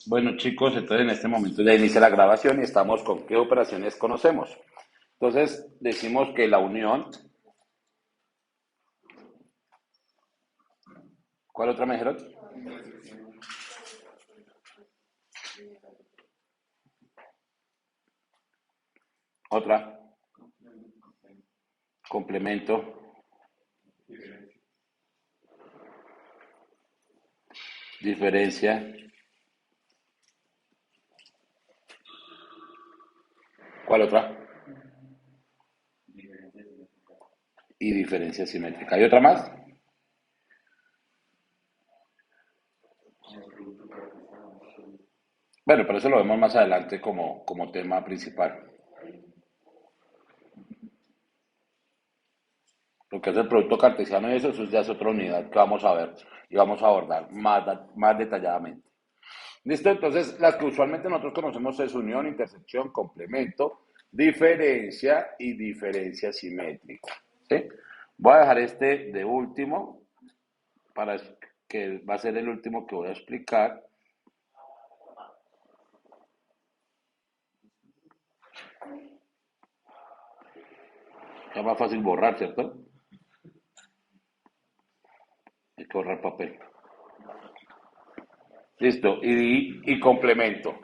Bueno, chicos, entonces en este momento ya inicia la grabación y estamos con qué operaciones conocemos. Entonces, decimos que la unión, ¿cuál otra me dijeron? Otra, complemento, diferencia, ¿cuál otra? Y diferencia simétrica. ¿Hay otra más? Bueno, pero eso lo vemos más adelante como tema principal. Lo que es el producto cartesiano y eso ya es otra unidad que vamos a ver y vamos a abordar más detalladamente. ¿Listo? Entonces, las que usualmente nosotros conocemos es unión, intersección, complemento, diferencia y diferencia simétrica. ¿Sí? Voy a dejar este de último, para que va a ser el último que voy a explicar. Es más fácil borrar, ¿cierto? Hay que borrar papel. Listo, y complemento.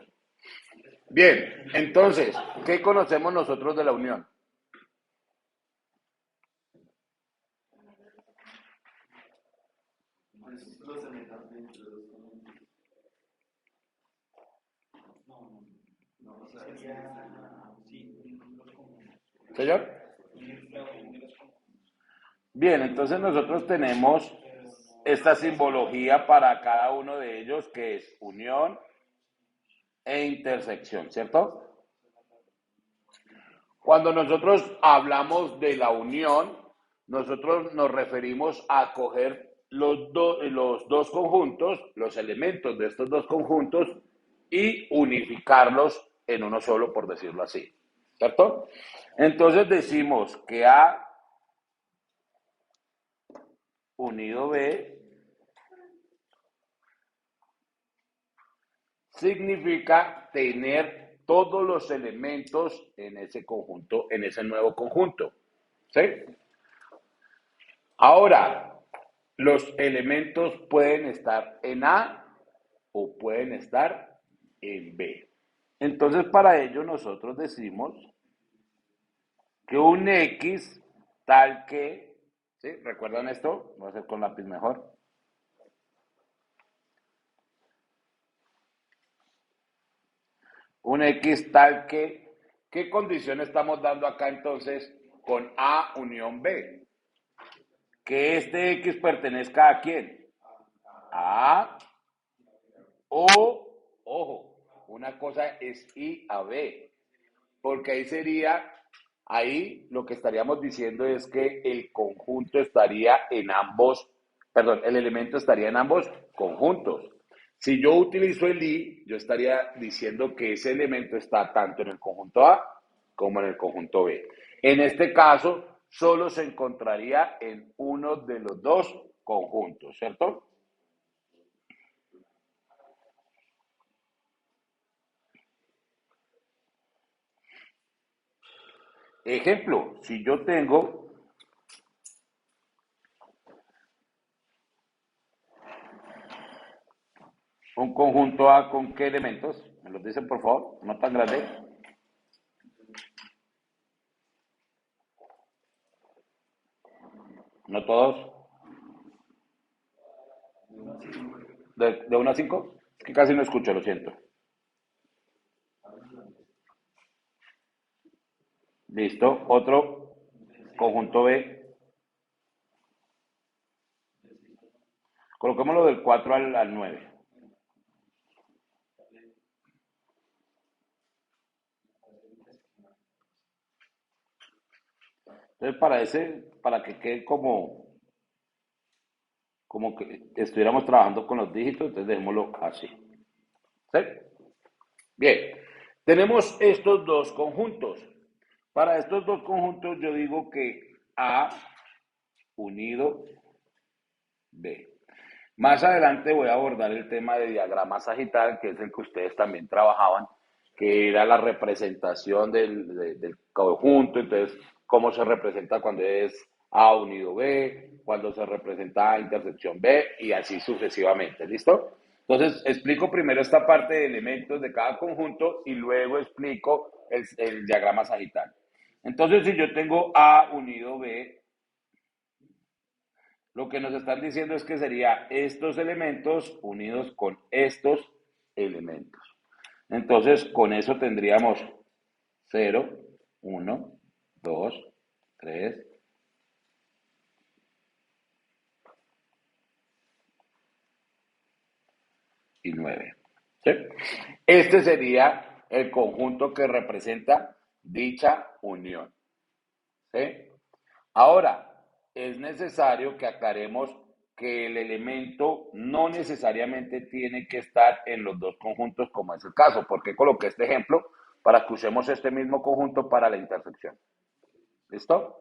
Bien, entonces, ¿qué conocemos nosotros de la unión? ¿Señor? Bien, entonces nosotros tenemos esta simbología para cada uno de ellos que es unión e intersección, ¿cierto? Cuando nosotros hablamos de la unión, nosotros nos referimos a coger los dos conjuntos, los elementos de estos dos conjuntos y unificarlos en uno solo, por decirlo así, ¿cierto? Entonces decimos que A unido B significa tener todos los elementos en ese conjunto, en ese nuevo conjunto. ¿Sí? Ahora, los elementos pueden estar en A o pueden estar en B. Entonces, para ello nosotros decimos que un X tal que, ¿sí? ¿Recuerdan esto? Voy a hacer con lápiz mejor. Un X tal que, ¿qué condición estamos dando acá entonces con A unión B? Que este X pertenezca a quién? A o, ojo, una cosa es I a B, porque ahí sería, ahí lo que estaríamos diciendo es que el conjunto estaría en ambos, perdón, el elemento estaría en ambos conjuntos. Si yo utilizo el I, yo estaría diciendo que ese elemento está tanto en el conjunto A como en el conjunto B. En este caso, solo se encontraría en uno de los dos conjuntos, ¿cierto? Ejemplo, si yo tengo un conjunto A con qué elementos, me los dicen por favor, no tan grande, no todos, de 1 a 5, es que casi no escucho, lo siento. Listo, otro conjunto B, coloquémoslo del 4 al 9. Entonces, para que quede como que estuviéramos trabajando con los dígitos, entonces dejémoslo así. ¿Sí? Bien, tenemos estos dos conjuntos. Para estos dos conjuntos yo digo que A unido B. Más adelante voy a abordar el tema de diagrama sagital, que es el que ustedes también trabajaban, que era la representación del conjunto, entonces cómo se representa cuando es A unido B, cuando se representa A intersección B y así sucesivamente, ¿listo? Entonces explico primero esta parte de elementos de cada conjunto y luego explico el diagrama sagital. Entonces si yo tengo A unido B, lo que nos están diciendo es que sería estos elementos unidos con estos elementos. Entonces, con eso tendríamos 0, 1, 2, 3 y 9. ¿Sí? Este sería el conjunto que representa dicha unión. ¿Sí? Ahora, es necesario que aclaremos que el elemento no necesariamente tiene que estar en los dos conjuntos, como es el caso. ¿Por qué coloqué este ejemplo? Para que usemos este mismo conjunto para la intersección. ¿Listo?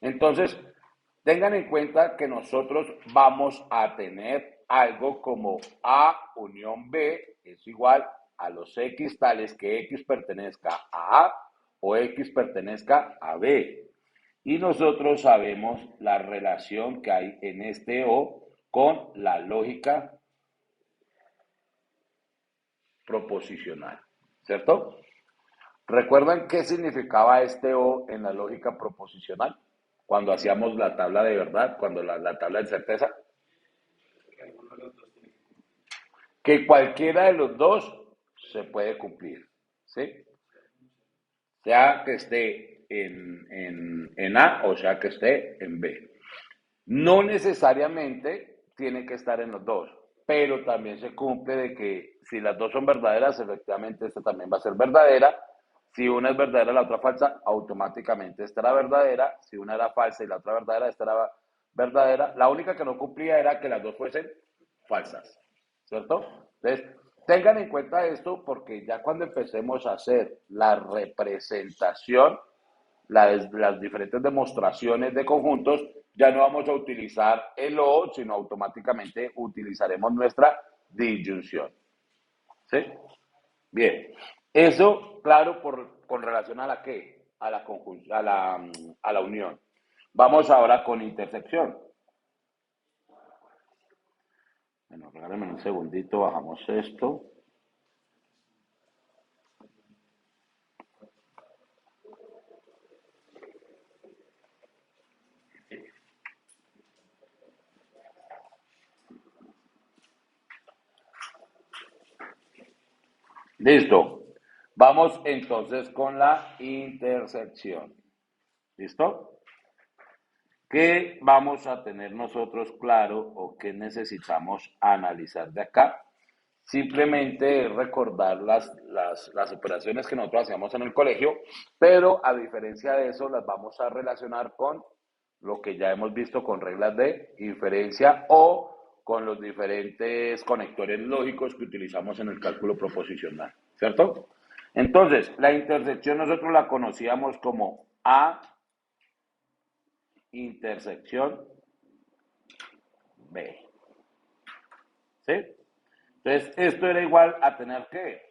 Entonces, tengan en cuenta que nosotros vamos a tener algo como A unión B es igual a los X tales que X pertenezca a A o X pertenezca a B. Y nosotros sabemos la relación que hay en este O con la lógica proposicional, ¿cierto? ¿Recuerdan qué significaba este O en la lógica proposicional? Cuando hacíamos la tabla de verdad, cuando la tabla de certeza. Que cualquiera de los dos se puede cumplir, ¿sí? Sea que esté en A o sea que esté en B. No necesariamente tiene que estar en los dos, pero también se cumple de que si las dos son verdaderas, efectivamente esta también va a ser verdadera. Si una es verdadera y la otra falsa, automáticamente esta era verdadera. Si una era falsa y la otra verdadera, esta era verdadera. La única que no cumplía era que las dos fuesen falsas, ¿cierto? Entonces, tengan en cuenta esto porque ya cuando empecemos a hacer la representación, las diferentes demostraciones de conjuntos, ya no vamos a utilizar el O, sino automáticamente utilizaremos nuestra disyunción. ¿Sí? Bien. Eso, claro, con relación a la qué, a la unión. Vamos ahora con intersección. Bueno, regálenme un segundito, bajamos esto. Listo. Vamos entonces con la intersección. ¿Listo? ¿Qué vamos a tener nosotros claro o qué necesitamos analizar de acá? Simplemente recordar las operaciones que nosotros hacíamos en el colegio, pero a diferencia de eso las vamos a relacionar con lo que ya hemos visto con reglas de inferencia o con los diferentes conectores lógicos que utilizamos en el cálculo proposicional, ¿cierto? Entonces, la intersección nosotros la conocíamos como A intersección B. ¿Sí? Entonces, esto era igual a tener que,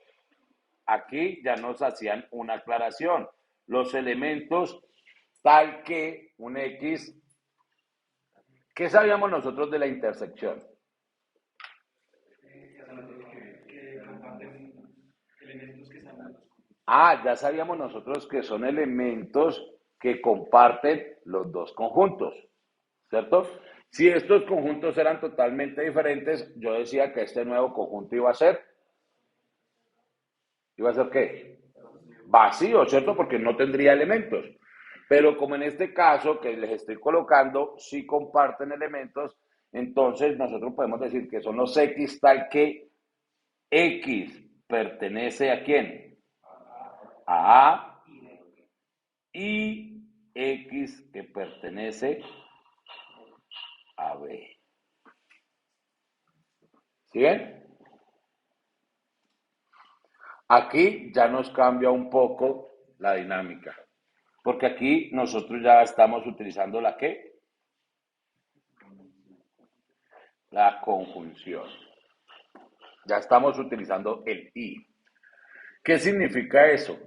aquí ya nos hacían una aclaración. Los elementos tal que un X, ¿qué sabíamos nosotros de la intersección? Ah, ya sabíamos nosotros que son elementos que comparten los dos conjuntos, ¿cierto? Si estos conjuntos eran totalmente diferentes, yo decía que este nuevo conjunto ¿iba a ser qué? Vacío, ¿cierto? Porque no tendría elementos. Pero como en este caso que les estoy colocando, sí comparten elementos, entonces nosotros podemos decir que son los X tal que X pertenece a quién? A A y X que pertenece a B. ¿Sí ven? Aquí ya nos cambia un poco la dinámica, porque aquí nosotros ya estamos utilizando la ¿qué? la conjunción. Ya estamos utilizando el y. ¿Qué significa eso?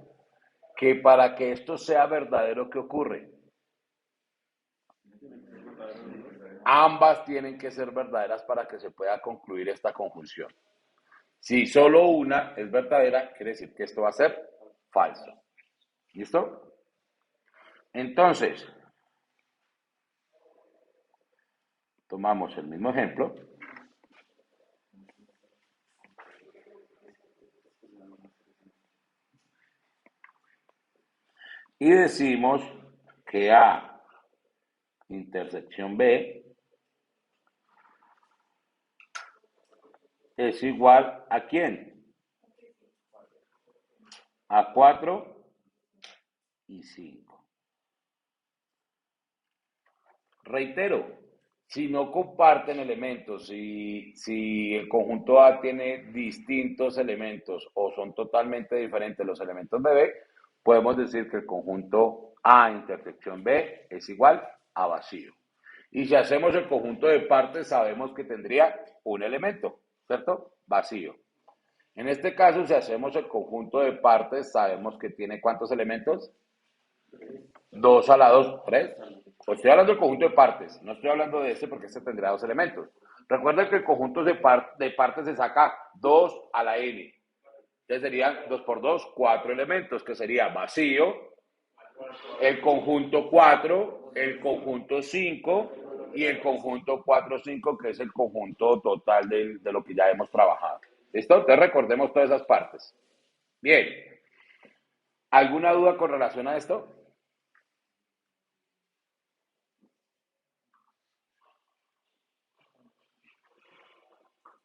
Que para que esto sea verdadero, ¿qué ocurre? Ambas tienen que ser verdaderas para que se pueda concluir esta conjunción. Si solo una es verdadera, quiere decir que esto va a ser falso. ¿Listo? Entonces, tomamos el mismo ejemplo. Y decimos que A intersección B es igual a ¿quién? A 4 y 5. Reitero, si no comparten elementos, si el conjunto A tiene distintos elementos o son totalmente diferentes los elementos de B, podemos decir que el conjunto A intersección B es igual a vacío. Y si hacemos el conjunto de partes, sabemos que tendría un elemento, ¿cierto? Vacío. En este caso, si hacemos el conjunto de partes, sabemos que tiene ¿cuántos elementos? 2 a la 2, 3. Pues estoy hablando del conjunto de partes, no estoy hablando de este porque este tendrá 2 elementos. Recuerden que el conjunto de partes se saca 2 a la n. Entonces serían 2 por 2, 4 elementos, que sería vacío, el conjunto 4, el conjunto 5 y el conjunto 4, 5, que es el conjunto total de lo que ya hemos trabajado. ¿Listo? Entonces recordemos todas esas partes. Bien. ¿Alguna duda con relación a esto?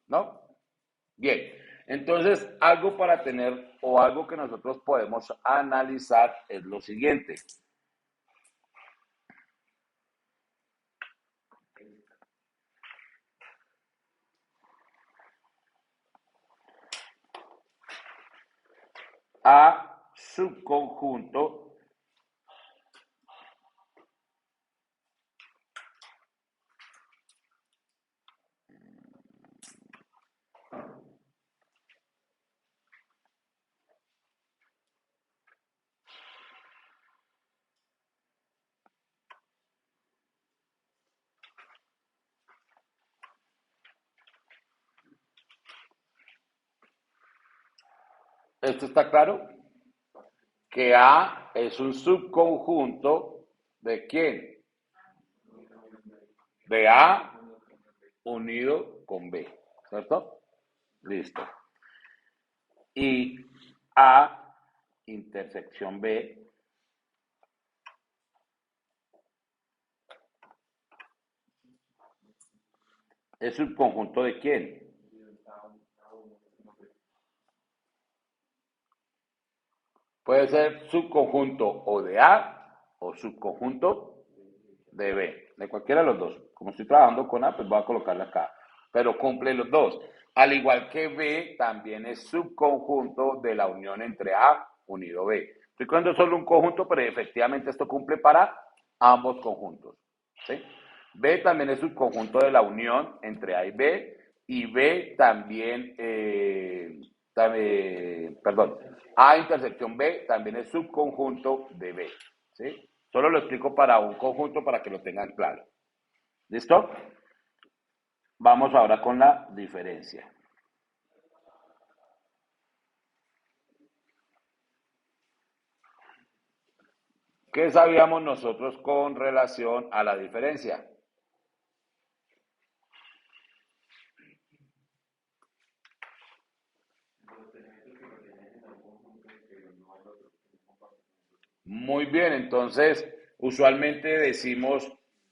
¿No? Bien. Entonces, algo para tener o algo que nosotros podemos analizar es lo siguiente. A subconjunto ¿esto está claro? Que A es un subconjunto de ¿quién? De A unido con B, ¿cierto? Listo. Y A intersección B es subconjunto de ¿quién? Puede ser subconjunto o de A o subconjunto de B, de cualquiera de los dos. Como estoy trabajando con A, pues voy a colocarla acá. Pero cumple los dos. Al igual que B, también es subconjunto de la unión entre A unido B. Estoy cogiendo solo un conjunto, pero efectivamente esto cumple para ambos conjuntos. ¿Sí? B también es subconjunto de la unión entre A y B. Y B también, perdón, A intersección B también es subconjunto de B. ¿Sí? Solo lo explico para un conjunto para que lo tengan claro. ¿Listo? Vamos ahora con la diferencia. ¿Qué sabíamos nosotros con relación a la diferencia? Muy bien, entonces usualmente decimos,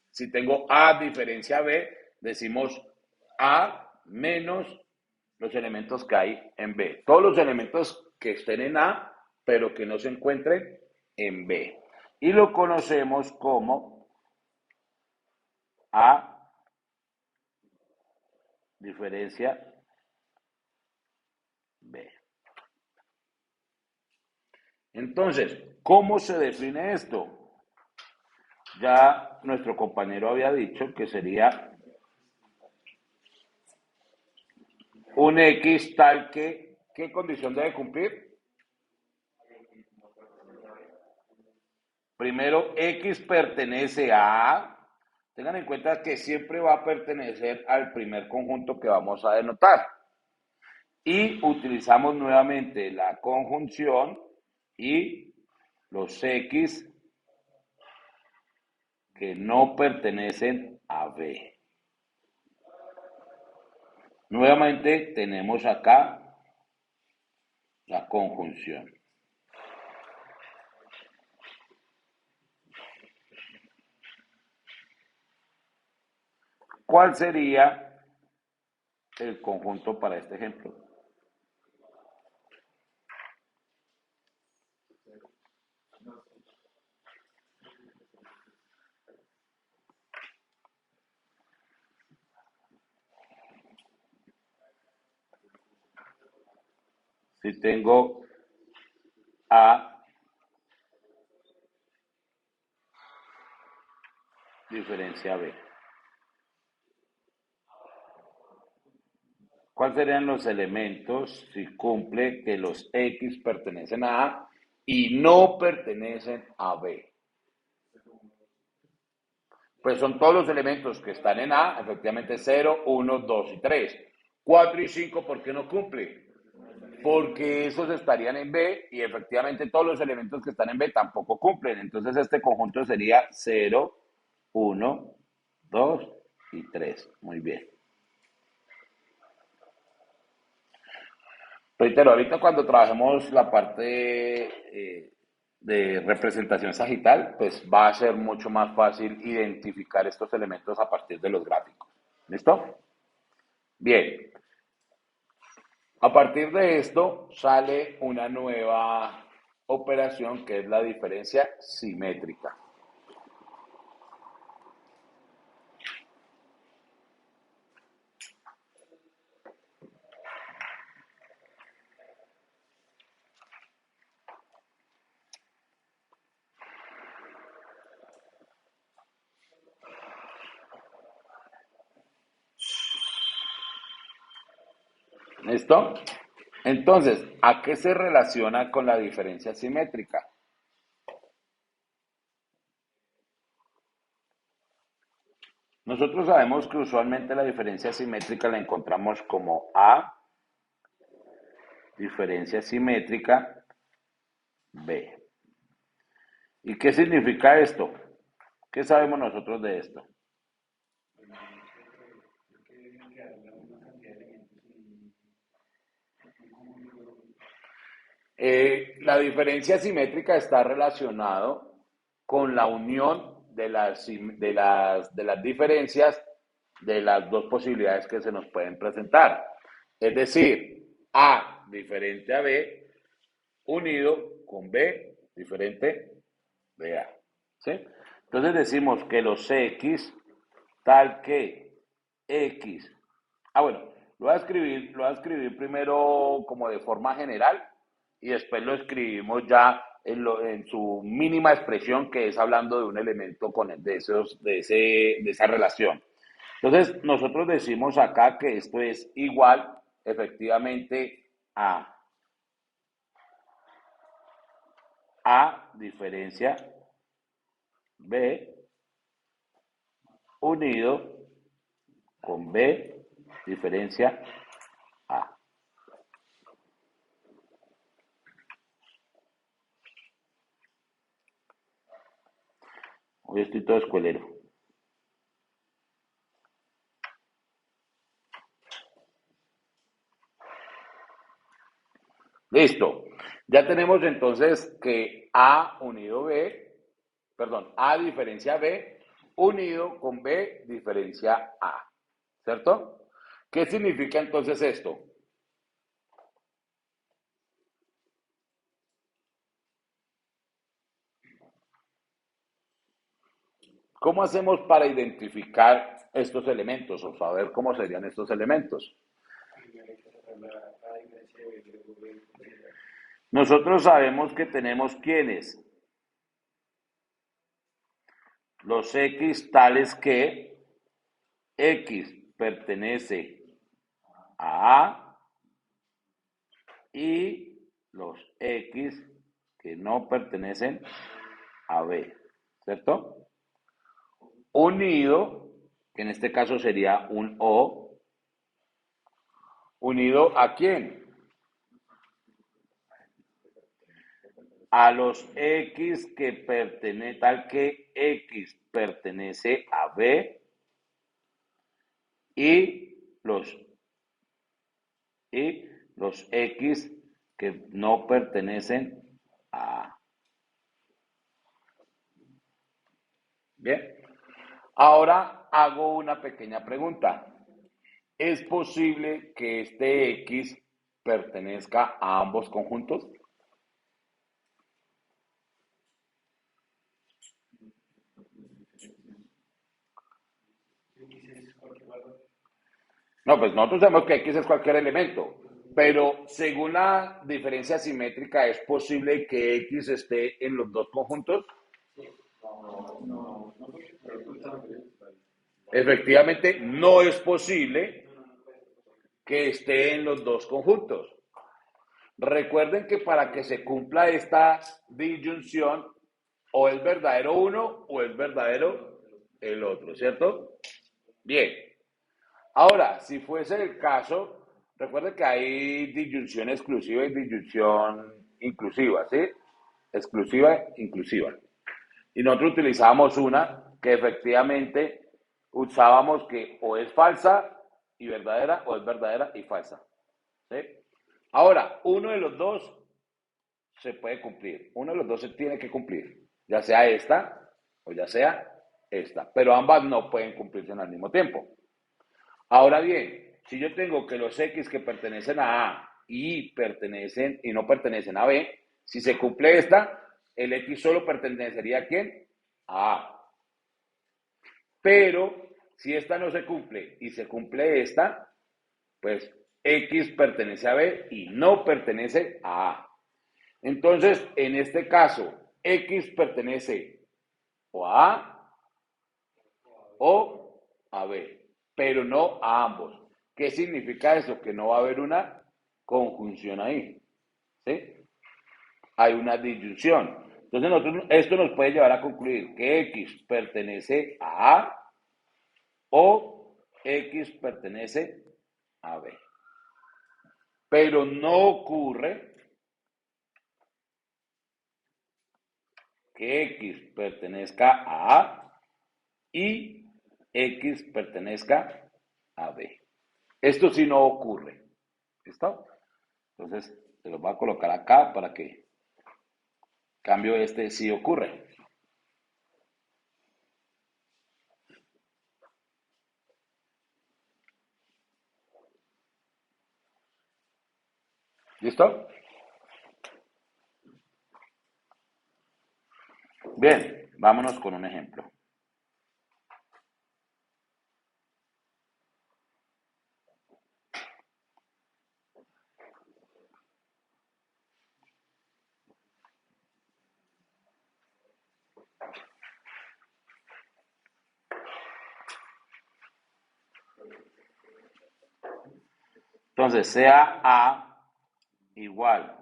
si tengo A diferencia B, decimos A menos los elementos que hay en B. Todos los elementos que estén en A, pero que no se encuentren en B. Y lo conocemos como A diferencia B. Entonces, ¿cómo se define esto? Ya nuestro compañero había dicho que sería Un X tal que, ¿qué condición debe cumplir? Primero, X pertenece a, tengan en cuenta que siempre va a pertenecer al primer conjunto que vamos a denotar. Y utilizamos nuevamente la conjunción y los X que no pertenecen a B. Nuevamente tenemos acá la conjunción. ¿Cuál sería el conjunto para este ejemplo? Si tengo A diferencia B. ¿Cuáles serían los elementos si cumple que los X pertenecen a A y no pertenecen a B? Pues son todos los elementos que están en A, efectivamente 0, 1, 2 y 3. 4 y 5, ¿por qué no cumple? Porque esos estarían en B y efectivamente todos los elementos que están en B tampoco cumplen. Entonces este conjunto sería 0, 1, 2 y 3. Muy bien. Reitero, ahorita cuando trabajemos la parte de representación sagital, pues va a ser mucho más fácil identificar estos elementos a partir de los gráficos. ¿Listo? Bien. A partir de esto sale una nueva operación que es la diferencia simétrica. ¿Listo? Entonces, ¿a qué se relaciona con la diferencia simétrica? Nosotros sabemos que usualmente la diferencia simétrica la encontramos como A, diferencia simétrica, B. ¿Y qué significa esto? ¿Qué sabemos nosotros de esto? La diferencia simétrica está relacionado con la unión de las diferencias de las dos posibilidades que se nos pueden presentar. Es decir, A diferente a B unido con B diferente de A. ¿Sí? Entonces decimos que los X tal que X. Bueno, lo voy a escribir primero como de forma general y después lo escribimos ya en su mínima expresión, que es hablando de un elemento de esa relación. Entonces, nosotros decimos acá que esto es igual efectivamente A diferencia B unido con B diferencia A. Hoy estoy todo escuelero. Listo. Ya tenemos entonces que A unido B, perdón, A diferencia B unido con B diferencia A. ¿Cierto? ¿Qué significa entonces esto? ¿Cómo hacemos para identificar estos elementos o saber cómo serían estos elementos? Nosotros sabemos que tenemos quiénes. Los X tales que X pertenece a A y los X que no pertenecen a B, ¿cierto? Unido, que en este caso sería un O, unido ¿a quién? A los X que pertenece, tal que X pertenece a B y los, y los X que no pertenecen a A. Bien. Ahora hago una pequeña pregunta. ¿Es posible que este X pertenezca a ambos conjuntos? No, pues nosotros sabemos que X es cualquier elemento, pero según la diferencia simétrica, ¿es posible que X esté en los dos conjuntos? Efectivamente, no es posible que esté en los dos conjuntos. Recuerden que para que se cumpla esta disyunción, o es verdadero uno o es verdadero el otro, ¿cierto? Bien. Ahora, si fuese el caso, recuerden que hay disyunción exclusiva y disyunción inclusiva, ¿sí? Exclusiva e inclusiva. Y nosotros utilizábamos una que efectivamente usábamos que o es falsa y verdadera o es verdadera y falsa, ¿sí? Ahora, uno de los dos se puede cumplir. Uno de los dos se tiene que cumplir, ya sea esta o ya sea esta, pero ambas no pueden cumplirse al mismo tiempo. Ahora bien, si yo tengo que los X que pertenecen a A y no pertenecen a B, si se cumple esta, el X solo pertenecería a quién? A A. Pero si esta no se cumple y se cumple esta, pues X pertenece a B y no pertenece a A. Entonces, en este caso, X pertenece o a A o a B, pero no a ambos. ¿Qué significa eso? Que no va a haber una conjunción ahí. ¿Sí? Hay una disyunción. Entonces, esto nos puede llevar a concluir que X pertenece a A o X pertenece a B. Pero no ocurre que X pertenezca a A y X pertenezca a B. Esto sí no ocurre. ¿Listo? Entonces, se los voy a colocar acá para que cambio este sí ocurre. ¿Listo? Bien, vámonos con un ejemplo. Entonces, sea A igual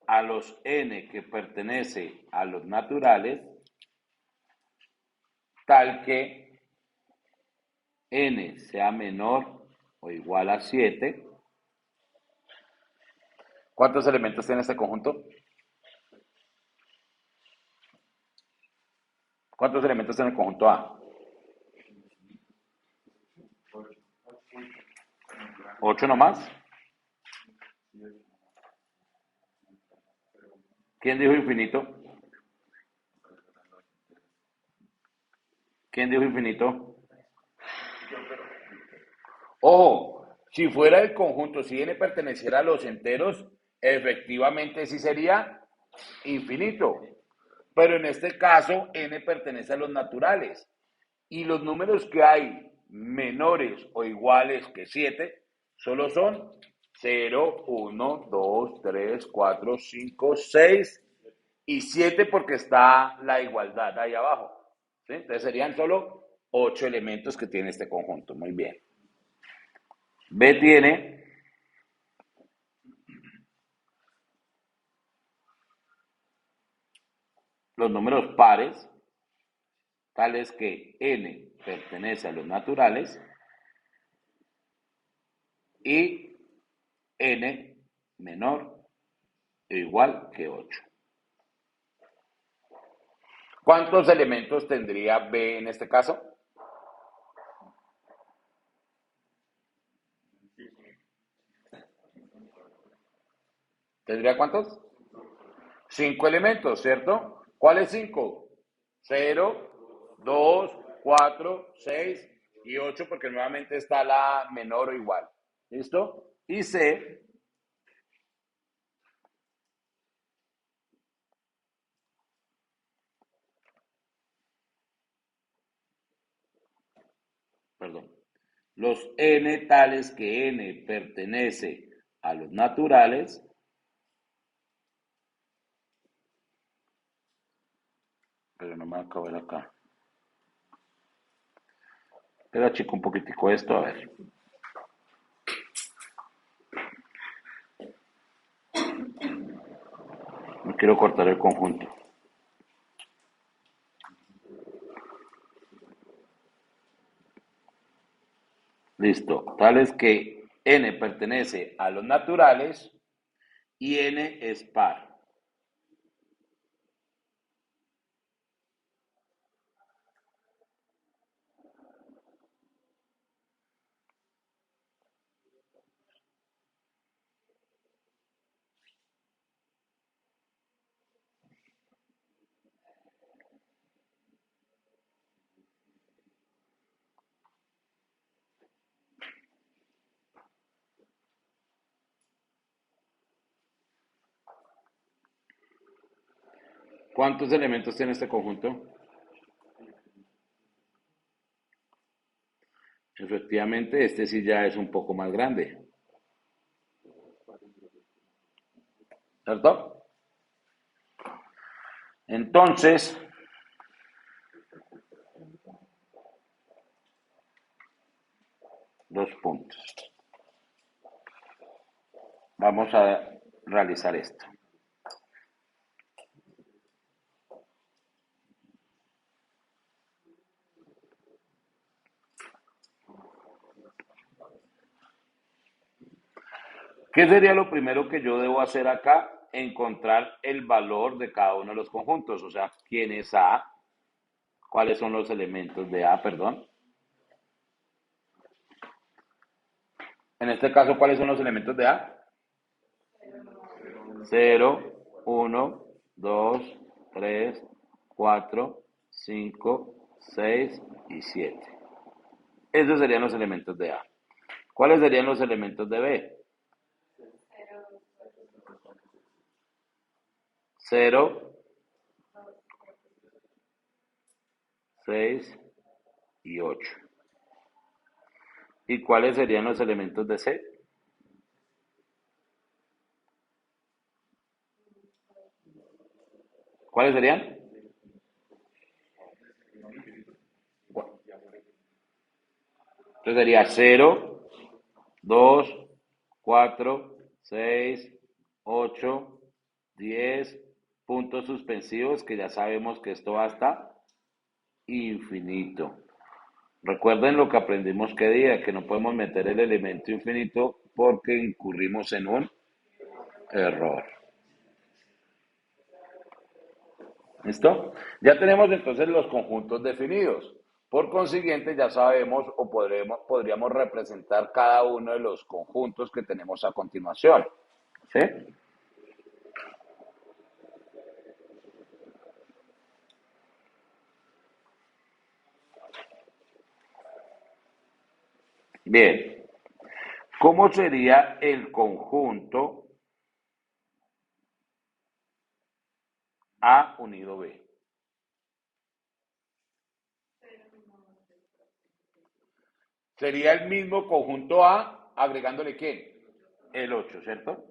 a los n que pertenece a los naturales, tal que n sea menor o igual a 7. ¿Cuántos elementos tiene este conjunto? ¿Cuántos elementos tiene el conjunto A? 8 nomás. ¿Quién dijo infinito? ¿Quién dijo infinito? Ojo, si fuera el conjunto, si n perteneciera a los enteros, efectivamente sí sería infinito. Pero en este caso, n pertenece a los naturales. Y los números que hay menores o iguales que 7 solo son 0, 1, 2, 3, 4, 5, 6 y 7 porque está la igualdad ahí abajo. ¿sí? Entonces serían solo 8 elementos que tiene este conjunto. Muy bien. B tiene los números pares, tales que n pertenece a los naturales y n menor o igual que 8. ¿Cuántos elementos tendría B en este caso? ¿Tendría cuántos? 5 elementos, ¿cierto? ¿Cuáles 5? 0, 2, 4, 6 y 8, porque nuevamente está la menor o igual. ¿Listo? Y C, perdón, los n tales que n pertenece a los naturales, pero no me va a caber acá. Pero chico un poquitico esto, a ver. No quiero cortar el conjunto. Listo. Tales que n pertenece a los naturales y n es par. ¿Cuántos elementos tiene este conjunto? Efectivamente, este sí ya es un poco más grande, ¿cierto? Entonces, dos puntos. Vamos a realizar esto. ¿Qué sería lo primero que yo debo hacer acá? Encontrar el valor de cada uno de los conjuntos, o sea, quién es A, cuáles son los elementos de A, perdón. En este caso, ¿cuáles son los elementos de A? 0, 1, 2, 3, 4, 5, 6 y 7. Esos serían los elementos de A. ¿Cuáles serían los elementos de B? 0, 6 y 8. ¿Y cuáles serían los elementos de C? ¿Cuáles serían? Entonces sería 0, 2, 4, 6, 8, 10, puntos suspensivos, que ya sabemos que esto va hasta infinito. Recuerden lo que aprendimos que día, que no podemos meter el elemento infinito porque incurrimos en un error. ¿Listo? Ya tenemos entonces los conjuntos definidos. Por consiguiente, ya sabemos o podríamos representar cada uno de los conjuntos que tenemos a continuación. ¿Sí? Bien. ¿Cómo sería el conjunto A unido B? Sería el mismo conjunto A agregándole ¿quién? El 8, ¿cierto?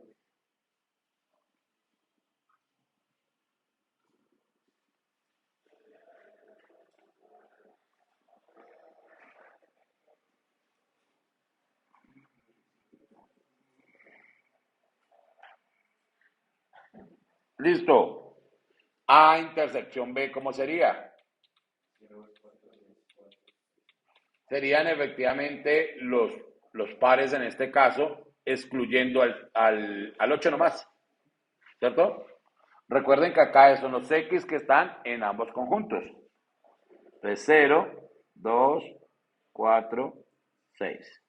Listo. A intersección B, ¿cómo sería? Serían efectivamente los pares en este caso, excluyendo al 8 nomás, ¿cierto? Recuerden que acá son los X que están en ambos conjuntos. Entonces 0, 2, 4, 6.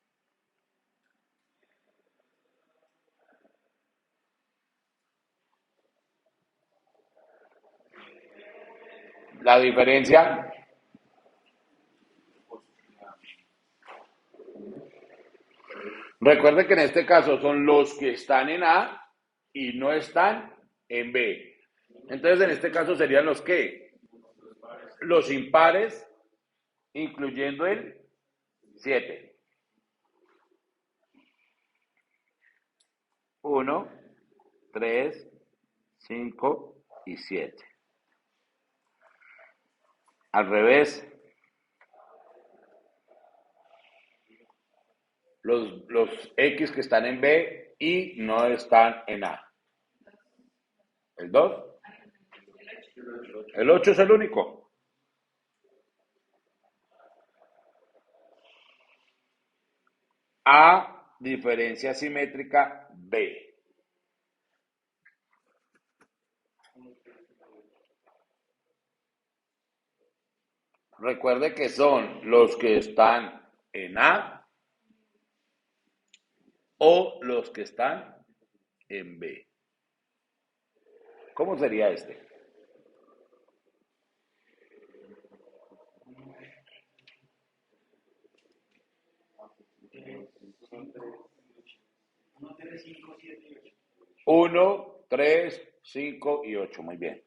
La diferencia, recuerden que en este caso son los que están en A y no están en B. Entonces en este caso serían los que, los impares, incluyendo el 7. 1, 3, 5 y 7. Al revés, los X que están en B y no están en A. ¿El 2? El 8 es el único. A, diferencia simétrica B. Recuerde que son los que están en A o los que están en B. ¿Cómo sería este? Uno, 3, 5 y 8. Muy bien.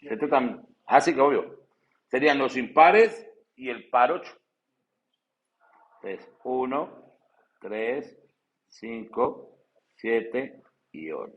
7 también. Ah, sí, que obvio. Serían los impares y el par 8. Entonces, 1, 3, 5, 7 y 8.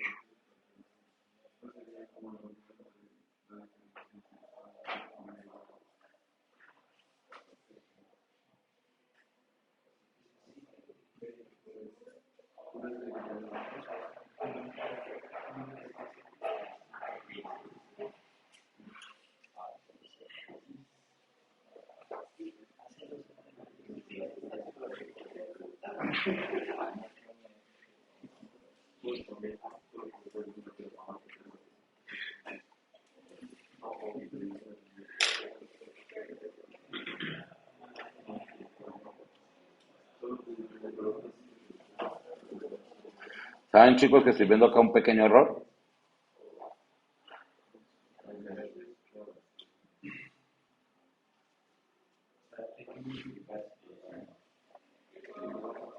¿Saben, chicos, que estoy viendo acá un pequeño error?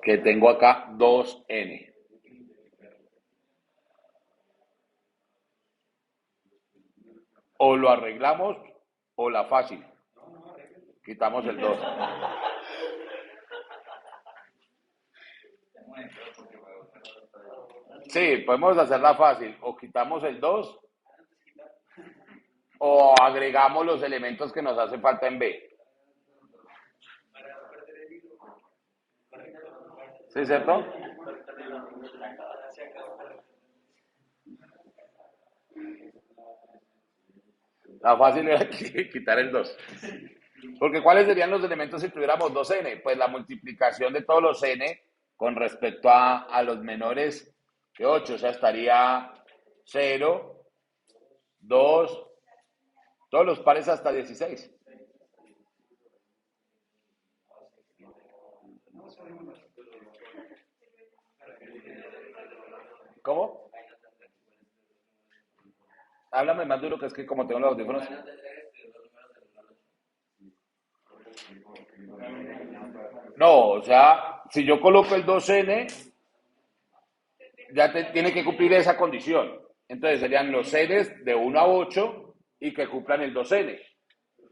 Que tengo acá 2n. O lo arreglamos o la fácil. Quitamos el 2. Sí, podemos hacerla fácil. O quitamos el 2 o agregamos los elementos que nos hacen falta en B. ¿Sí, cierto? La fácil era quitar el 2. Porque ¿cuáles serían los elementos si tuviéramos 2n? Pues la multiplicación de todos los n con respecto a los menores que 8. O sea, estaría 0, 2, todos los pares hasta 16. ¿Cómo? Háblame más duro, que es que como tengo los audífonos. No, o sea, si yo coloco el 2n, ya tiene que cumplir esa condición. Entonces serían los n's de 1 a 8 y que cumplan el 2n.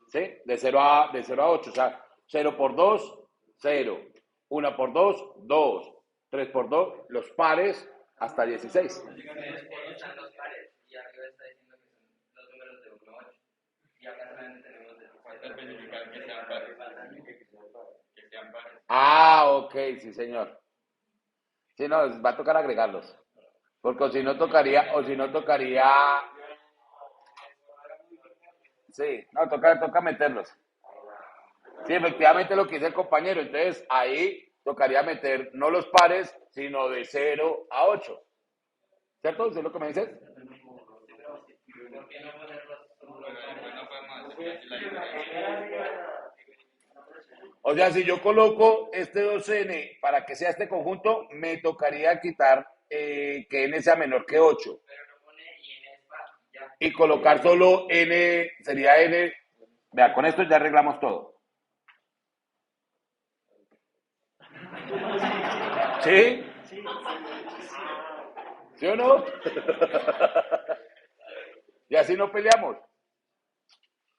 ¿Sí? De 0 a 8. O sea, 0 por 2, 0. 1 por 2, 2. 3 por 2, los pares hasta 16. Ah, ok, sí, señor. Sí, no, va a tocar agregarlos. Porque o si no tocaría, sí, no, toca meterlos. Sí, efectivamente lo que dice el compañero, entonces ahí tocaría meter no los pares, sino de 0 a 8. ¿Cierto? ¿Eso es lo que me dices? O sea, si yo coloco este 2n para que sea este conjunto, me tocaría quitar que n sea menor que 8. Y colocar solo n, sería n. Vea, con esto ya arreglamos todo. ¿Sí? ¿Sí o no? Y así no peleamos.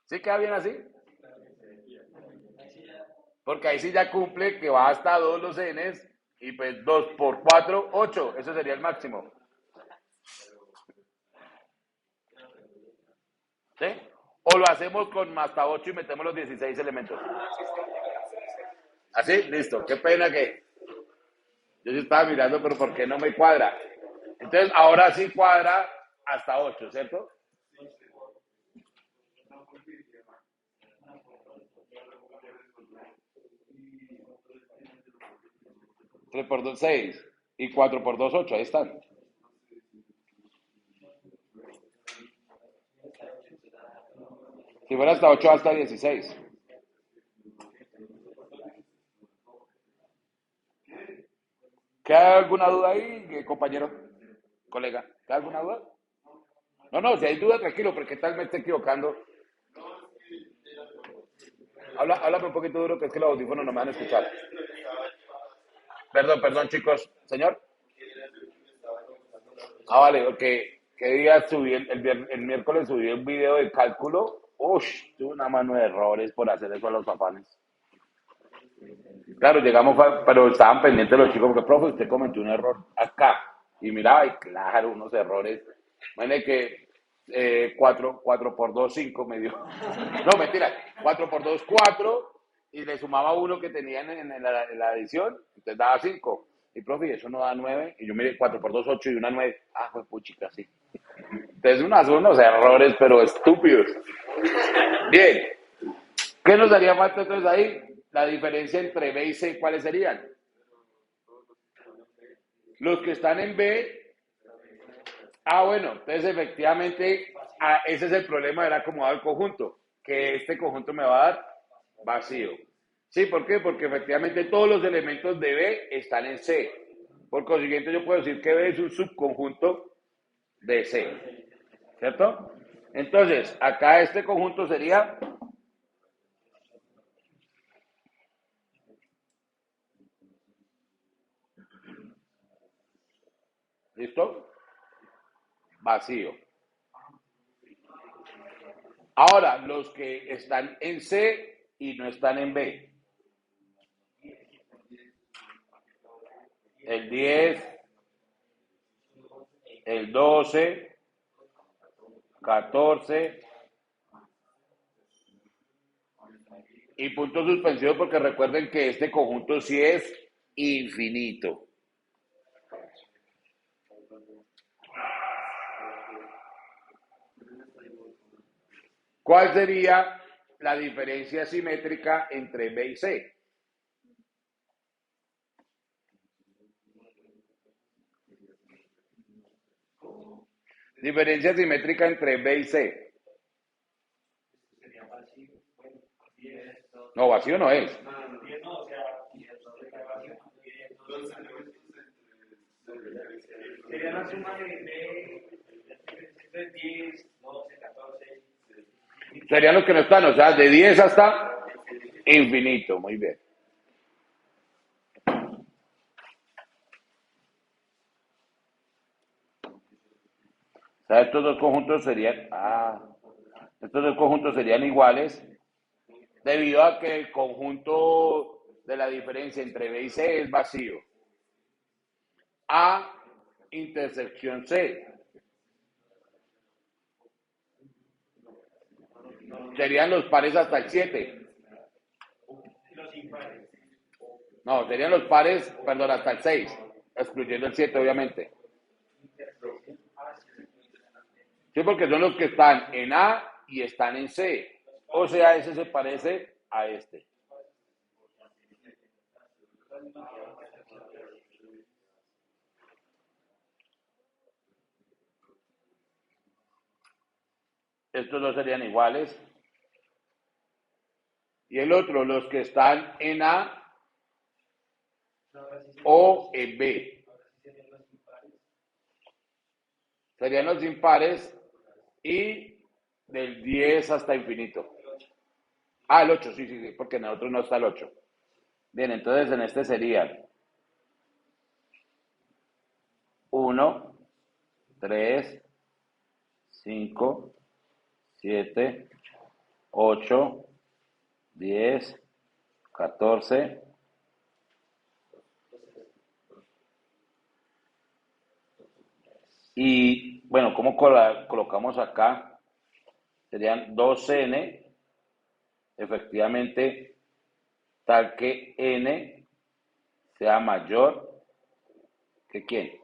¿Sí queda bien así? Porque ahí sí ya cumple que va hasta 2 los n's y pues 2 por 4, 8. Eso sería el máximo. ¿Sí? O lo hacemos con hasta 8 y metemos los 16 elementos. ¿Así? Listo. Qué pena que yo sí estaba mirando, pero ¿por qué no me cuadra? Entonces, ahora sí cuadra hasta 8, ¿cierto? 3 por 2, 6. Y 4 por 2, 8. Ahí están. Si fuera hasta 8, hasta 16. ¿Queda alguna duda ahí, compañero? Colega, ¿queda alguna duda? No, no, si hay duda, tranquilo, porque tal me esté equivocando. Háblame un poquito duro, que es que los audífonos no me van a escuchar. Perdón, chicos. Señor. Vale, porque ¿qué día subí? El miércoles subí un video de cálculo. Uff, tuve una mano de errores por hacer eso a los papanes. Claro, llegamos, pero estaban pendientes los chicos, porque, profe, usted cometió un error acá. Y miraba, y claro, unos errores. Bueno, que 4 por 2 5 me dio. No, mentira, 4 por 2 4 y le sumaba uno que tenía en la edición, entonces daba 5. Y, profe, eso no da 9. Y yo miré 4 por 2 8 y una 9. Ah, fue puchica, sí. Entonces, unos errores, pero estúpidos. Bien, ¿qué nos daría falta entonces ahí? La diferencia entre B y C, ¿cuáles serían? Los que están en B. Bueno, entonces efectivamente, ese es el problema del acomodado del conjunto, que este conjunto me va a dar vacío. ¿Sí? ¿Por qué? Porque efectivamente todos los elementos de B están en C. Por consiguiente, yo puedo decir que B es un subconjunto de C. ¿Cierto? Entonces, acá este conjunto sería. ¿Listo? Vacío. Ahora, los que están en C y no están en B. El 10, el 12, 14 y punto suspensivo, porque recuerden que este conjunto sí es infinito. ¿Cuál sería la diferencia simétrica entre B y C? Diferencia simétrica entre B y C. No, vacío no es. Sería la suma de 10, 12, 14. Serían los que no están, o sea, de 10 hasta infinito. Muy bien. O sea, estos dos conjuntos serían iguales debido a que el conjunto de la diferencia entre B y C es vacío. A intersección C. Serían los pares hasta el 7. Los impares. No, serían los pares, perdón, hasta el 6, excluyendo el 7, obviamente. Sí, porque son los que están en A y están en C. O sea, ese se parece a este. Estos dos serían iguales. Y el otro, los que están en A o en B. Serían los impares y del 10 hasta infinito. Ah, el 8, sí, sí, sí, porque en el otro no está el 8. Bien, entonces en este serían 1, 3, 5, 7, 8, 10, 14. Y bueno, ¿cómo colocamos acá? Serían 2n, efectivamente, tal que n sea mayor que quién,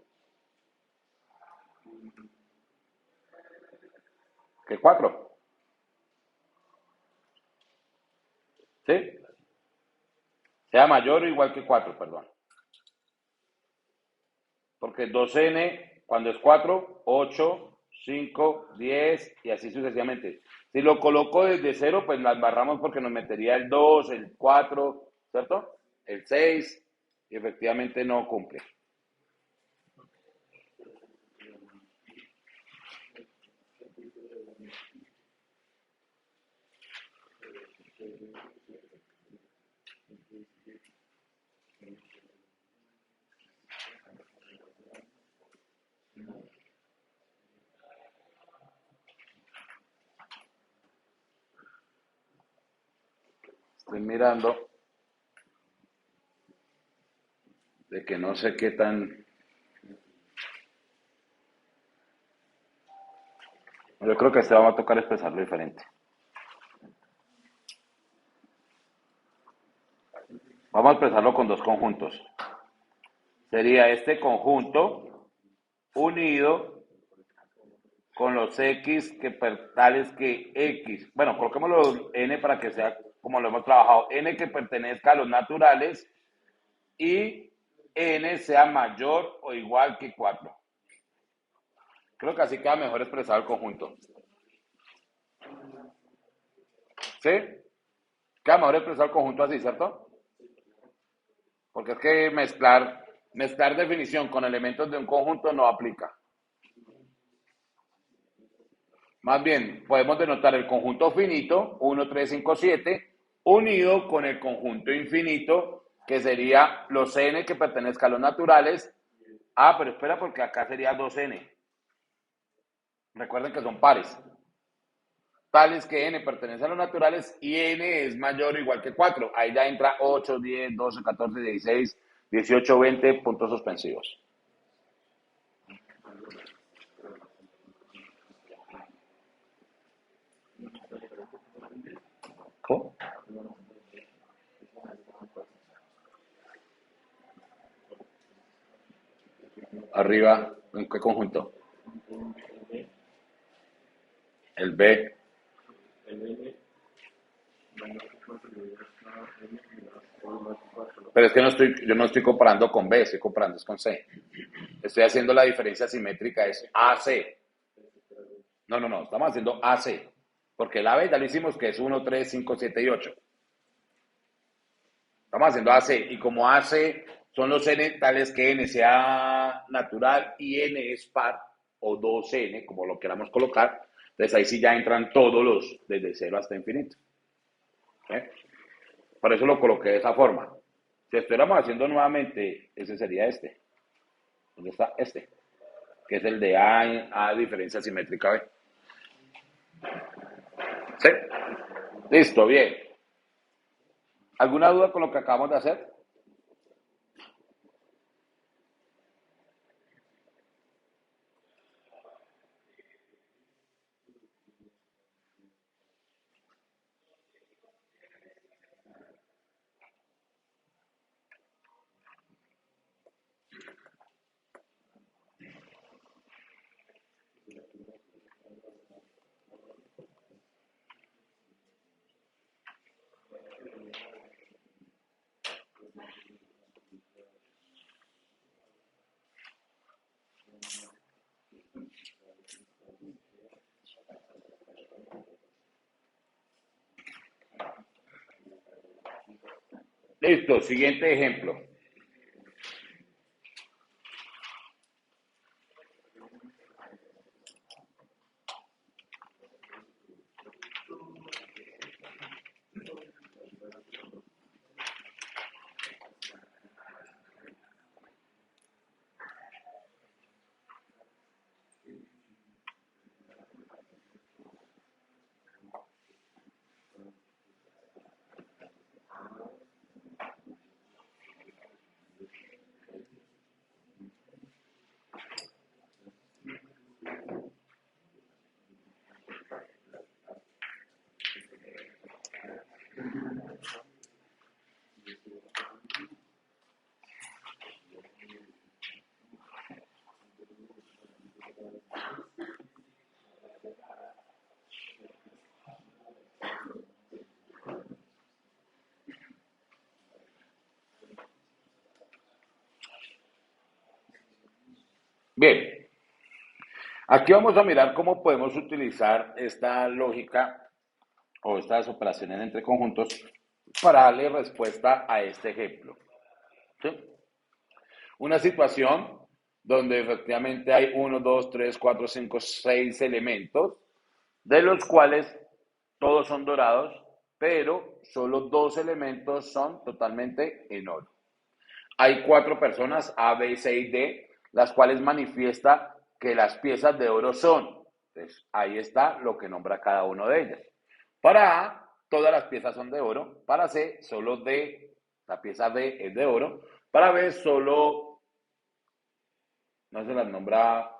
que 4. ¿Sí? Sea mayor o igual que 4, perdón. Porque 2n, cuando es 4, 8, 5, 10 y así sucesivamente. Si lo coloco desde 0, pues las barramos porque nos metería el 2, el 4, ¿cierto? El 6 y efectivamente no cumple. Estoy mirando de que no sé qué tan... Yo creo que este va a tocar expresarlo diferente. Vamos a expresarlo con dos conjuntos. Sería este conjunto unido con los x que tales que x. Bueno, coloquémoslo n para que sea como lo hemos trabajado. N que pertenezca a los naturales y n sea mayor o igual que 4. Creo que así queda mejor expresado el conjunto. ¿Sí? Queda mejor expresado el conjunto así, ¿cierto? Porque es que mezclar definición con elementos de un conjunto no aplica. Más bien, podemos denotar el conjunto finito, 1, 3, 5, 7, unido con el conjunto infinito, que sería los n que pertenezcan a los naturales. Ah, pero espera, porque acá sería 2n. Recuerden que son pares. Tales que n pertenece a los naturales y n es mayor o igual que 4. Ahí ya entra 8, 10, 12, 14, 16, 18, 20 puntos suspensivos. ¿Cómo? Arriba, ¿en qué conjunto? El B. Pero es que yo no estoy comparando con B, estoy comparando con C. Estoy haciendo la diferencia simétrica, es AC. No, estamos haciendo AC. Porque la B ya lo hicimos que es 1, 3, 5, 7 y 8. Estamos haciendo AC. Y como AC son los N tales que N sea natural y N es par, o 2N, como lo queramos colocar, entonces ahí sí ya entran todos los, desde 0 hasta infinito. ¿Eh? Por eso lo coloqué de esa forma. Si estuviéramos haciendo nuevamente, ese sería este. ¿Dónde está este? Que es el de A diferencia simétrica B. ¿Sí? Listo, bien. ¿Alguna duda con lo que acabamos de hacer? Listo, siguiente ejemplo. Bien, aquí vamos a mirar cómo podemos utilizar esta lógica o estas operaciones entre conjuntos para darle respuesta a este ejemplo. ¿Sí? Una situación donde efectivamente hay 6 elementos, de los cuales todos son dorados, pero solo 2 elementos son totalmente en oro. Hay 4 personas, A, B, C y D, las cuales manifiesta que las piezas de oro son. Entonces, ahí está lo que nombra cada uno de ellas. Para A, todas las piezas son de oro. Para C, solo D, la pieza D es de oro. Para B, solo, no se las nombra,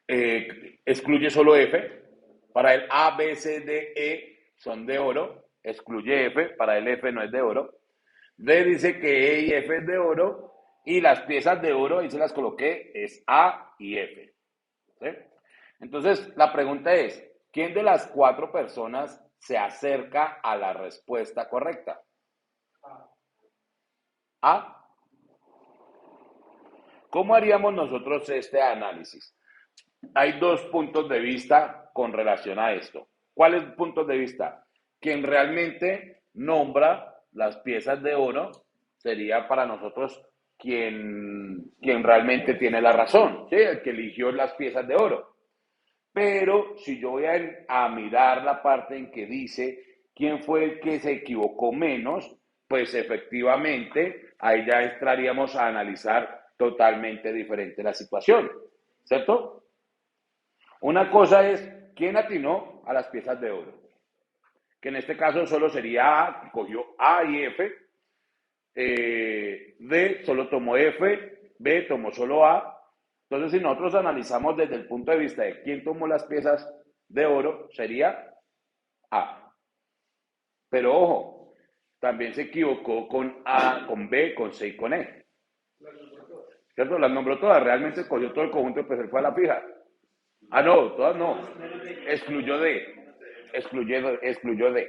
excluye solo F. Para el A, B, C, D, E son de oro. Excluye F. Para el F no es de oro. D dice que E y F es de oro. Y las piezas de oro, ahí se las coloqué, es A y F. ¿Sí? Entonces, la pregunta es, ¿quién de las 4 personas se acerca a la respuesta correcta? A. ¿Cómo haríamos nosotros este análisis? Hay 2 puntos de vista con relación a esto. ¿Cuáles puntos de vista? Quien realmente nombra las piezas de oro sería para nosotros quien realmente tiene la razón, ¿sí? El que eligió las piezas de oro. Pero si yo voy a mirar la parte en que dice quién fue el que se equivocó menos, pues efectivamente ahí ya entraríamos a analizar totalmente diferente la situación, ¿cierto? Una cosa es quién atinó a las piezas de oro, que en este caso solo sería A, que cogió A y F, D solo tomó F, B tomó solo A. Entonces, si nosotros analizamos desde el punto de vista de quién tomó las piezas de oro, sería A. Pero ojo, también se equivocó con A, con B, con C y con E. ¿Cierto? Las nombró todas, realmente cogió todo el conjunto y pues él fue a la fija. Ah, no, todas no. Excluyó D. Excluyó D.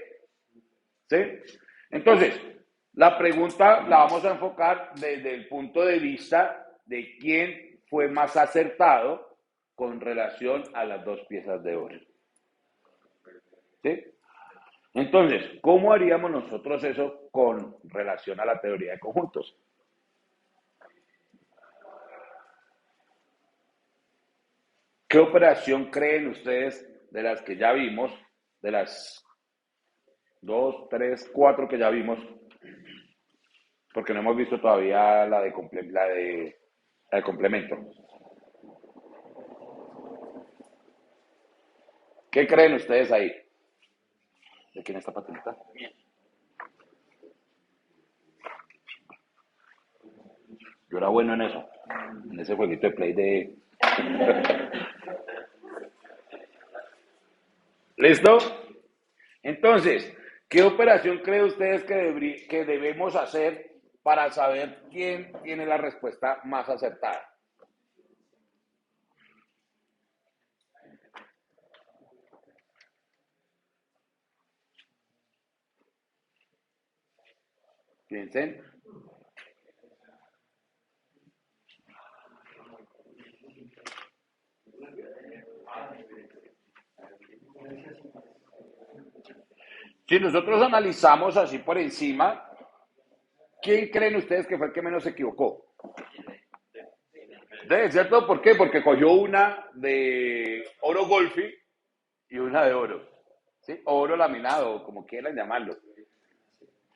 ¿Sí? Entonces, la pregunta la vamos a enfocar desde el punto de vista de quién fue más acertado con relación a las 2 piezas de oro. ¿Sí? Entonces, ¿cómo haríamos nosotros eso con relación a la teoría de conjuntos? ¿Qué operación creen ustedes de las que ya vimos, de las 2, 3, 4 que ya vimos, porque no hemos visto todavía la de complemento? ¿Qué creen ustedes ahí? ¿De quién está patenta? Yo era bueno en eso, en ese jueguito de play de... ¿Listo? Entonces, ¿qué operación creen ustedes que debemos hacer para saber quién tiene la respuesta más acertada? Piensen. Si nosotros analizamos así por encima, ¿quién creen ustedes que fue el que menos se equivocó? D, ¿cierto? ¿Por qué? Porque cogió una de oro golfi y una de oro. ¿Sí? Oro laminado, como quieran llamarlo.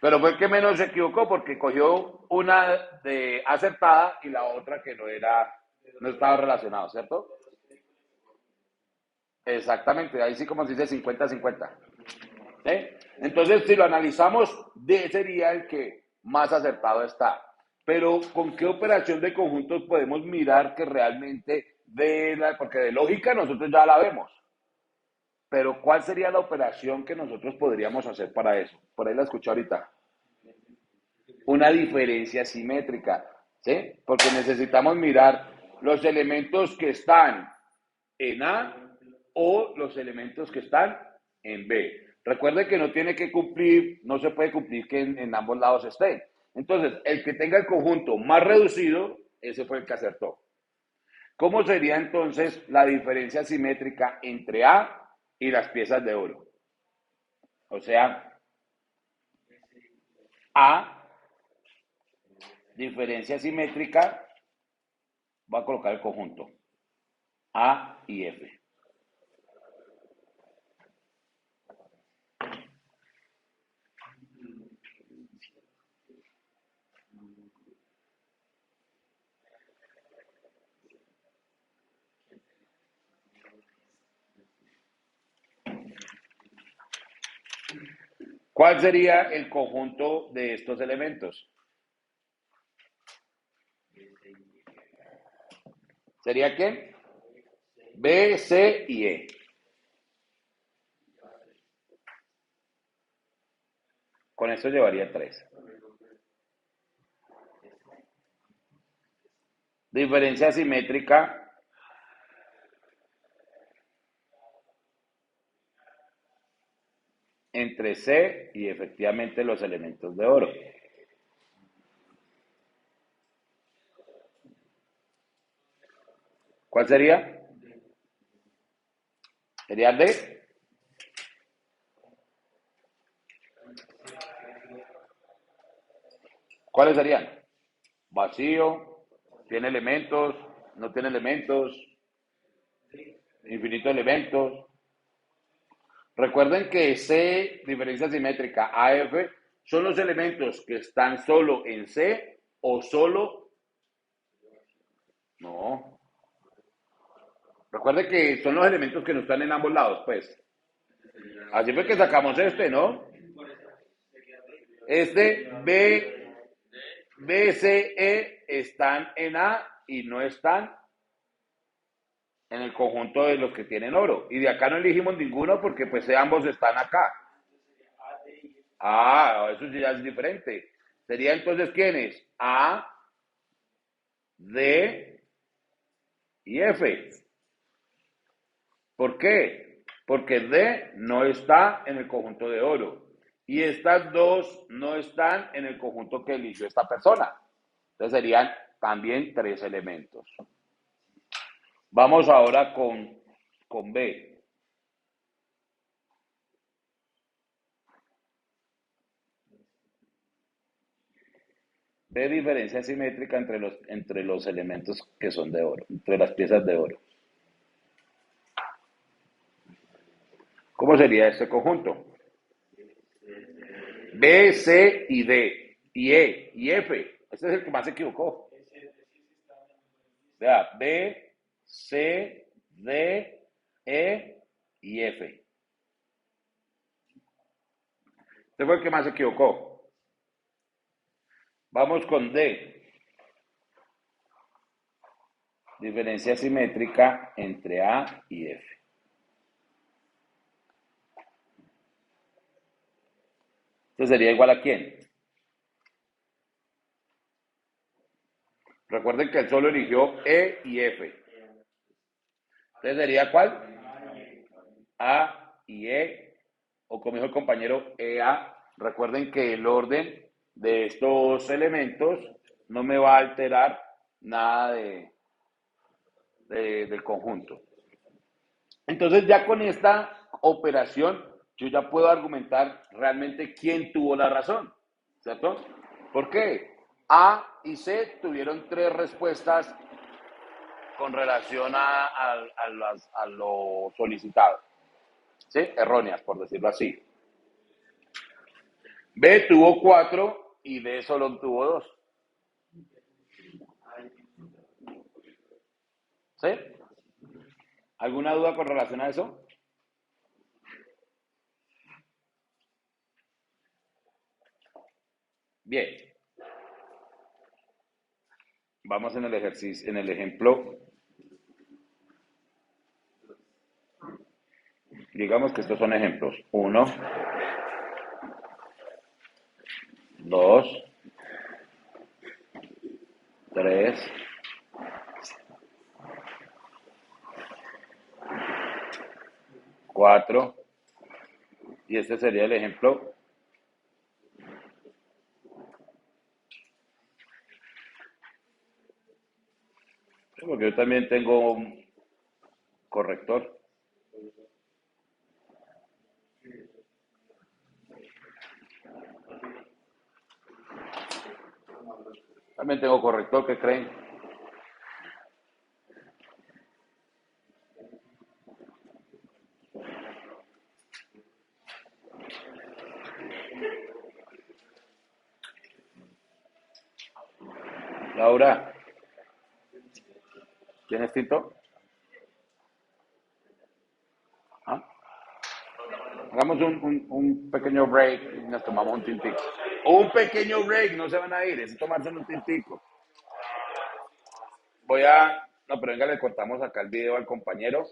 Pero fue el que menos se equivocó porque cogió una de acertada y la otra que no estaba relacionado, ¿cierto? Exactamente, ahí sí como se dice 50-50. ¿Eh? Entonces, si lo analizamos, D sería el que más acertado está. Pero, ¿con qué operación de conjuntos podemos mirar que realmente porque de lógica nosotros ya la vemos? Pero, ¿cuál sería la operación que nosotros podríamos hacer para eso? Por ahí la escuché ahorita. Una diferencia simétrica, ¿sí? Porque necesitamos mirar los elementos que están en A o los elementos que están en B. Recuerde que no tiene que cumplir, no se puede cumplir que en ambos lados estén. Entonces, el que tenga el conjunto más reducido, ese fue el que acertó. ¿Cómo sería entonces la diferencia simétrica entre A y las piezas de oro? O sea, A, diferencia simétrica, va a colocar el conjunto A y F. ¿Cuál sería el conjunto de estos elementos? ¿Sería quién? B, C y E. Con eso llevaría 3. Diferencia simétrica entre C y efectivamente los elementos de oro. ¿Cuál sería? ¿Sería D? ¿Cuáles serían? Vacío, tiene elementos, no tiene elementos, infinito de elementos. Recuerden que C, diferencia simétrica, AF, son los elementos que están solo en C o solo... No. Recuerden que son los elementos que no están en ambos lados, pues. Así fue que sacamos este, ¿no? Este B, C, E están en A y no están en el conjunto de los que tienen oro. Y de acá no elegimos ninguno porque pues ambos están acá. Ah, eso sí ya es diferente. Sería entonces ¿quiénes? A, D y F. ¿Por qué? Porque D no está en el conjunto de oro. Y estas dos no están en el conjunto que eligió esta persona. Entonces serían también 3 elementos. Vamos ahora con B. B, diferencia simétrica entre los elementos que son de oro, entre las piezas de oro. ¿Cómo sería este conjunto? B, C y D, y E, y F. Este es el que más se equivocó. Vea, B, C, D, E y F. Este fue el que más se equivocó. Vamos con D. Diferencia simétrica entre A y F. Este sería igual a ¿quién? Recuerden que él solo eligió E y F. Entonces sería ¿cuál? A y E, o como dijo el compañero, EA. Recuerden que el orden de estos elementos no me va a alterar nada del conjunto. Entonces ya con esta operación yo ya puedo argumentar realmente quién tuvo la razón, ¿cierto? ¿Por qué? A y C tuvieron tres respuestas con relación a lo solicitado, ¿sí? Erróneas, por decirlo así. B tuvo cuatro y D solo tuvo dos, ¿sí? ¿Alguna duda con relación a eso? Bien, vamos en el ejercicio, en el ejemplo. Digamos que estos son ejemplos. 1, 2, 3, 4. Y este sería el ejemplo. Porque yo también tengo un corrector. También tengo corrector, ¿qué creen? Laura, ¿tienes tinto? ¿Ah? Hagamos un pequeño break y nos tomamos un tintico. Un pequeño break, no se van a ir, es tomarse un tintico. No, pero venga, le cortamos acá el video al compañero.